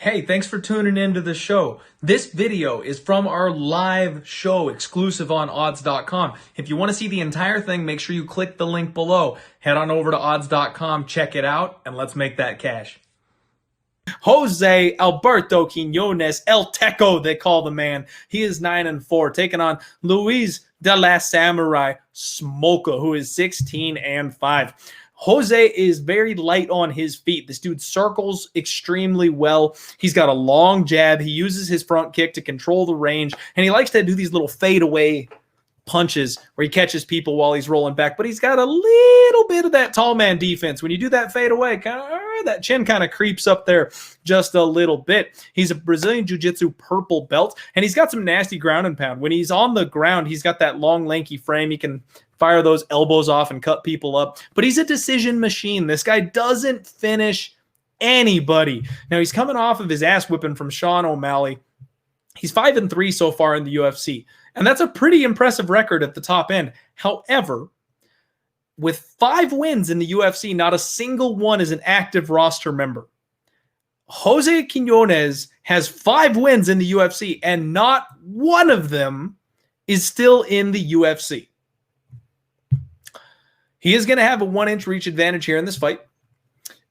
Hey, thanks for tuning into the show. This video is from our live show exclusive on odds.com. If you want to see the entire thing, make sure you click the link below. Head on over to odds.com, check it out, and let's make that cash. José Alberto Quiñónez, El Teco, they call the man. He is 9-4, taking on Luis de la Samurai Smolka, who is 16-5. Jose is very light on his feet. This dude circles extremely well. He's got a long jab. He uses his front kick to control the range, and he likes to do these little fadeaway punches where he catches people while he's rolling back. But he's got a little bit of that tall man defense. When you do that fadeaway, that chin kind of creeps up there just a little bit. He's a Brazilian Jiu-Jitsu purple belt, and he's got some nasty ground and pound. When he's on the ground, he's got that long, lanky frame. He can fire those elbows off and cut people up. But he's a decision machine. This guy doesn't finish anybody. Now, he's coming off of his ass whipping from Sean O'Malley. He's 5-3 so far in the UFC, and that's a pretty impressive record at the top end. However, with 5 wins in the UFC, not a single one is an active roster member. Jose Quiñónez has 5 wins in the UFC, and not one of them is still in the UFC. He is going to have a 1-inch reach advantage here in this fight.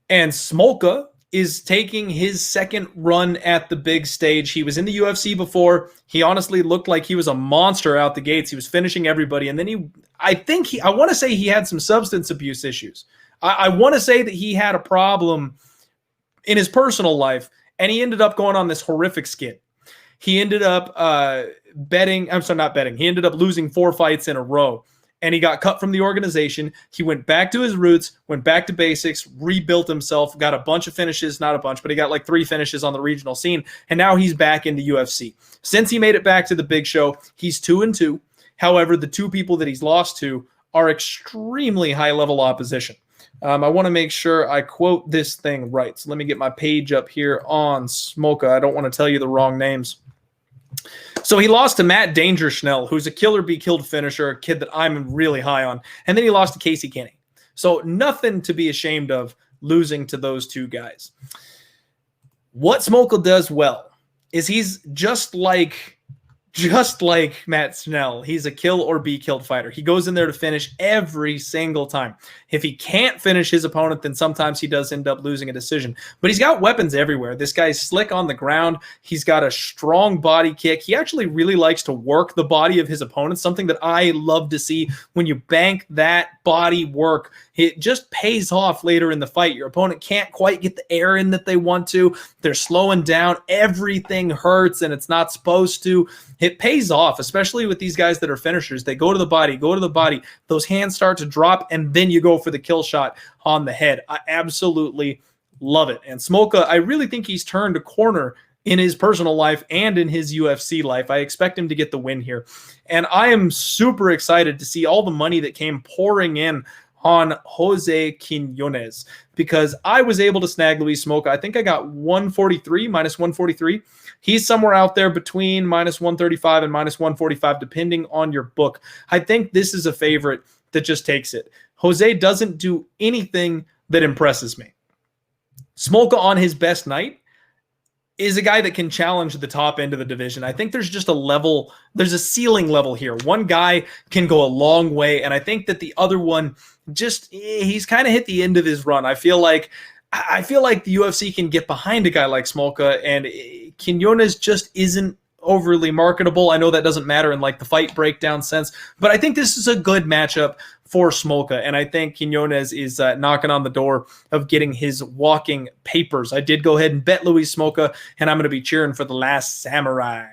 And Smolka is taking his second run at the big stage. He was in the UFC before. He honestly looked like he was a monster out the gates. He was finishing everybody. And then I want to say he had some substance abuse issues. I want to say that he had a problem in his personal life, and he ended up going on this horrific skid. He ended up He ended up losing 4 fights in a row. And he got cut from the organization. He went back to his roots, went back to basics, rebuilt himself, got a bunch of finishes, not a bunch, but he got like 3 finishes on the regional scene. And now he's back in the UFC. Since he made it back to the big show, he's 2-2. However, the 2 people that he's lost to are extremely high-level opposition. I want to make sure I quote this thing right. So let me get my page up here on Smolka. I don't want to tell you the wrong names. So he lost to Matt Danger Schnell, who's a killer be killed finisher, a kid that I'm really high on. And then he lost to Casey Kenny. So nothing to be ashamed of losing to those 2 guys. What Smolka does well is he's just like Matt Schnell. He's a kill or be killed fighter. He goes in there to finish every single time. If he can't finish his opponent, then sometimes he does end up losing a decision. But he's got weapons everywhere. This guy's slick on the ground. He's got a strong body kick. He actually really likes to work the body of his opponent, something that I love to see. When you bank that body work, it just pays off later in the fight. Your opponent can't quite get the air in that they want to. They're slowing down. Everything hurts, and it's not supposed to. It pays off, especially with these guys that are finishers. They go to the body. Those hands start to drop, and then you go for the kill shot on the head. I absolutely love it. And Smolka, I really think he's turned a corner in his personal life and in his UFC life. I expect him to get the win here. And I am super excited to see all the money that came pouring in on Jose Quiñónez, because I was able to snag Luis Smolka. I think I got 143, minus 143. He's somewhere out there between minus 135 and minus 145, depending on your book. I think this is a favorite that just takes it. Jose doesn't do anything that impresses me. Smolka on his best night is a guy that can challenge the top end of the division. I think there's just there's a ceiling level here. One guy can go a long way, and I think that the other one he's kind of hit the end of his run. I feel like the UFC can get behind a guy like Smolka, and Quiñónez just isn't overly marketable. I know that doesn't matter in like the fight breakdown sense, but I think this is a good matchup for Smolka, and I think Quiñónez is knocking on the door of getting his walking papers. I did go ahead and bet Luis Smolka, and I'm going to be cheering for the last samurai.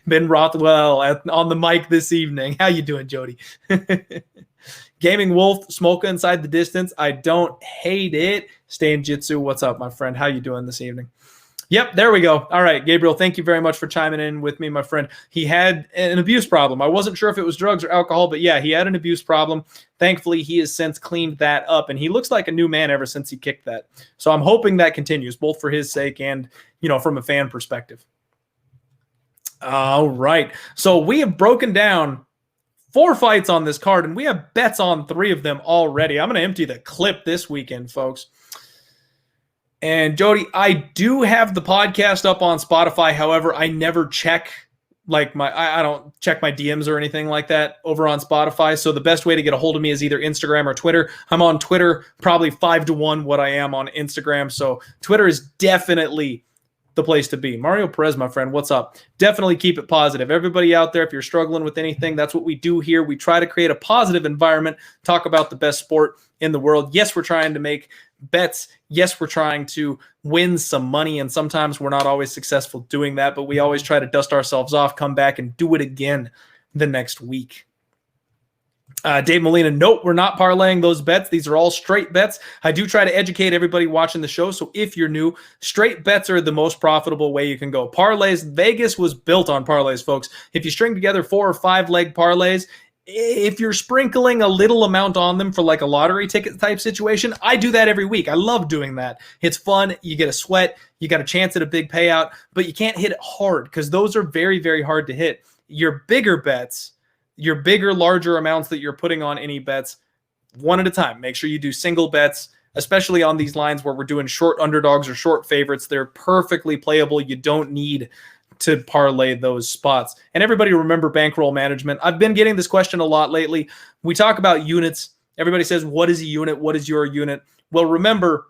Ben Rothwell on the mic this evening. How you doing, Jody? Gaming Wolf, Smolka inside the distance. I don't hate it. Stay in Jitsu. What's up, my friend? How you doing this evening? Yep, there we go. All right, Gabriel, thank you very much for chiming in with me, my friend. He had an abuse problem. I wasn't sure if it was drugs or alcohol, but yeah, he had an abuse problem. Thankfully, he has since cleaned that up, and he looks like a new man ever since he kicked that. So I'm hoping that continues, both for his sake and, from a fan perspective. All right, so we have broken down 4 fights on this card, and we have bets on 3 of them already. I'm going to empty the clip this weekend, folks. And Jody, I do have the podcast up on Spotify. However, I never check I don't check my DMs or anything like that over on Spotify. So the best way to get a hold of me is either Instagram or Twitter. I'm on Twitter, probably 5-1 what I am on Instagram. So Twitter is definitely the place to be. Mario Perez, my friend, what's up? Definitely keep it positive. Everybody out there, if you're struggling with anything, that's what we do here. We try to create a positive environment, talk about the best sport in the world. Yes, we're trying to make bets. Yes, we're trying to win some money, and sometimes we're not always successful doing that, but we always try to dust ourselves off, come back, and do it again the next week. Dave Molina, nope, we're not parlaying those bets. These are all straight bets. I do try to educate everybody watching the show, so if you're new, straight bets are the most profitable way you can go. Parlays, Vegas was built on parlays, folks. If you string together 4 or 5 leg parlays, if you're sprinkling a little amount on them for like a lottery ticket type situation, I do that every week. I love doing that. It's fun. You get a sweat. You got a chance at a big payout, but you can't hit it hard because those are very, very hard to hit. Your bigger bets, your bigger, larger amounts that you're putting on any bets, one at a time. Make sure you do single bets, especially on these lines where we're doing short underdogs or short favorites. They're perfectly playable. You don't need to parlay those spots. And everybody remember bankroll management. I've been getting this question a lot lately. We talk about units. Everybody says, what is a unit? What is your unit? Well, remember,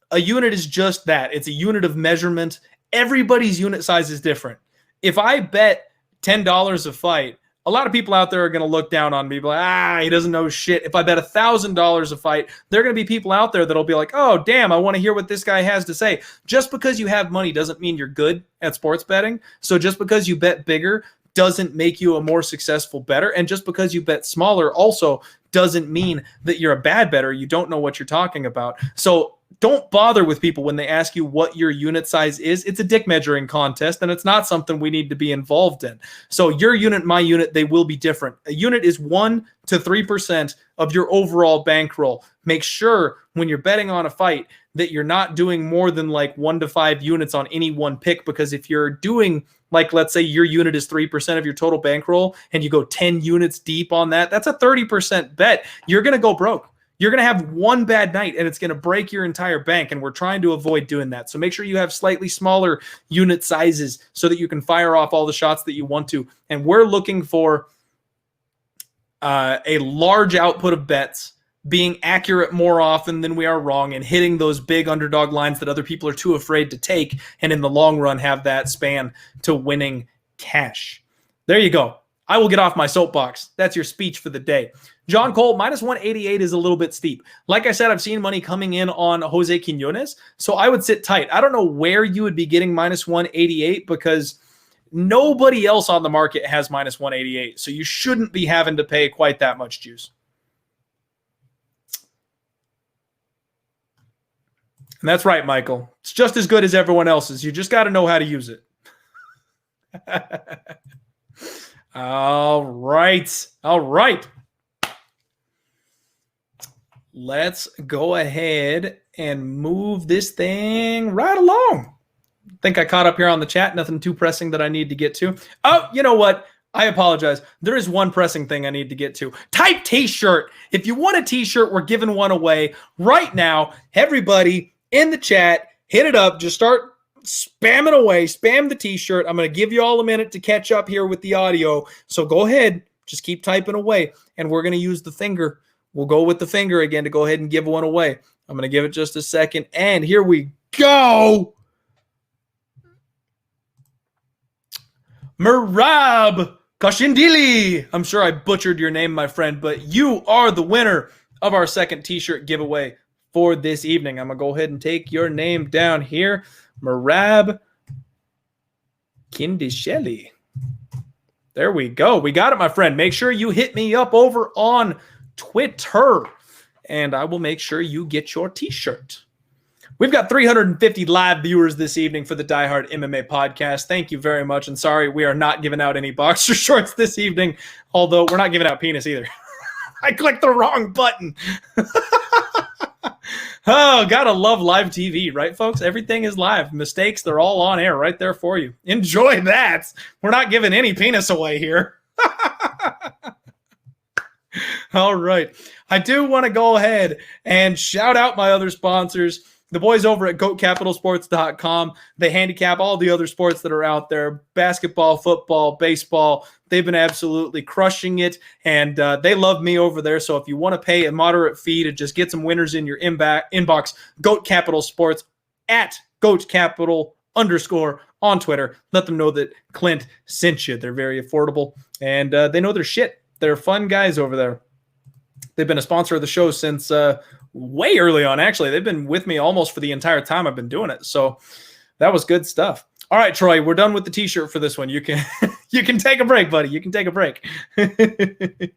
a unit is just that. It's a unit of measurement. Everybody's unit size is different. If I bet $10 a fight, a lot of people out there are going to look down on me, like, he doesn't know shit. If I bet $1,000 a fight, there are going to be people out there that'll be like, oh, damn, I want to hear what this guy has to say. Just because you have money doesn't mean you're good at sports betting. So just because you bet bigger doesn't make you a more successful bettor. And just because you bet smaller also doesn't mean that you're a bad bettor. You don't know what you're talking about. So don't bother with people when they ask you what your unit size is. It's a dick measuring contest, and it's not something we need to be involved in. So your unit, my unit, they will be different. A unit is 1 to 3% of your overall bankroll. Make sure when you're betting on a fight that you're not doing more than like 1 to 5 units on any one pick, because if you're doing, like, let's say your unit is 3% of your total bankroll and you go 10 units deep on that, that's a 30% bet. You're going to go broke. You're going to have one bad night and it's going to break your entire bank, and we're trying to avoid doing that. So make sure you have slightly smaller unit sizes so that you can fire off all the shots that you want to. And we're looking for a large output of bets, being accurate more often than we are wrong, and hitting those big underdog lines that other people are too afraid to take, and in the long run have that span to winning cash. There you go. I will get off my soapbox. That's your speech for the day. John Cole, minus 188 is a little bit steep. Like I said, I've seen money coming in on José Quiñónez, so I would sit tight. I don't know where you would be getting minus 188 because nobody else on the market has minus 188, so you shouldn't be having to pay quite that much juice. And that's right, Michael. It's just as good as everyone else's. You just got to know how to use it. All right. Let's go ahead and move this thing right along. I think I caught up here on the chat. Nothing too pressing that I need to get to. Oh, you know what? I apologize. There is one pressing thing I need to get to. Type t-shirt. If you want a t-shirt, we're giving one away right now. Everybody in the chat, hit it up. Just start spamming away. Spam the t-shirt. I'm going to give you all a minute to catch up here with the audio. So go ahead. Just keep typing away. And we're going to use the finger. We'll go with the finger again to go ahead and give one away. I'm going to give it just a second. And here we go. Merab Kashindili. I'm sure I butchered your name, my friend, but you are the winner of our second t-shirt giveaway for this evening. I'm going to go ahead and take your name down here. Merab Kindisheli. There we go. We got it, my friend. Make sure you hit me up over on Twitter, and I will make sure you get your t-shirt. We've got 350 live viewers this evening for the Diehard MMA Podcast. Thank you very much, and sorry we are not giving out any boxer shorts this evening, although we're not giving out penis either. I clicked the wrong button. Oh, gotta love live TV, right, folks? Everything is live. Mistakes, they're all on air right there for you. Enjoy that. We're not giving any penis away here. All right. I do want to go ahead and shout out my other sponsors. The boys over at GoatCapitalSports.com, they handicap all the other sports that are out there, basketball, football, baseball. They've been absolutely crushing it, and they love me over there. So if you want to pay a moderate fee to just get some winners in your inbox, Goat Capital Sports at Goat Capital _ on Twitter. Let them know that Clint sent you. They're very affordable, and they know their shit. They're fun guys over there. They've been a sponsor of the show since way early on, actually. They've been with me almost for the entire time I've been doing it. So that was good stuff. All right, Troy, we're done with the t-shirt for this one. You can you can take a break, buddy. You can take a break.